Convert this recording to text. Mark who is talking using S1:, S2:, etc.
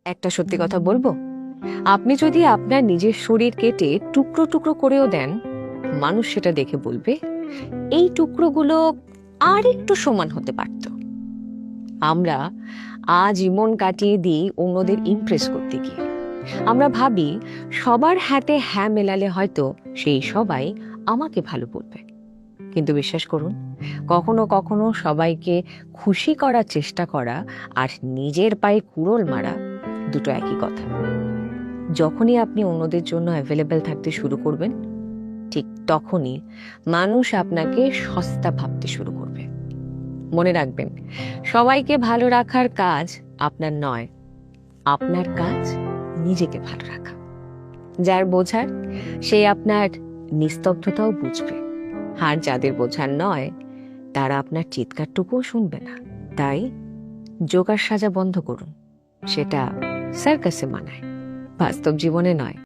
S1: একটা সত্যি কথা বলবো, আপনি যদি আপনার নিজের শরীর কেটে টুকরো টুকরো করেও দেন, মানুষ সেটা দেখে বলবে এই টুকরোগুলো আর একটু সমান হতে পারত। আমরা আজীবন কাটিয়ে দিই অন্যদের ইমপ্রেস করতে গিয়ে। আমরা ভাবি সবার হাতে হ্যাঁ মেলালে হয়তো সেই সবাই আমাকে ভালো বলবে। কিন্তু বিশ্বাস করুন, কখনো কখনো সবাইকে খুশি করার চেষ্টা করা আর নিজের পায়ে কুড়োল মারা দুটো একই কথা। যখনই আপনি অন্যদের জন্য অ্যাভেলেবেল থাকতে শুরু করবেন, ঠিক তখনই মানুষ আপনাকে সস্তা ভাবতে শুরু করবে। মনে রাখবেন, সবাইকে ভালো রাখার কাজ আপনার নয়, আপনার কাজ নিজেকে ভালো রাখা। যার বোঝার সে আপনার নিস্তব্ধতাও বুঝবে, আর যাদের বোঝার নয় তারা আপনার চিৎকারটুকুও শুনবে না। তাই জোকার সাজা বন্ধ করুন। সেটা সার্কাসে মানায়, বাস্তব জীবনে নয়।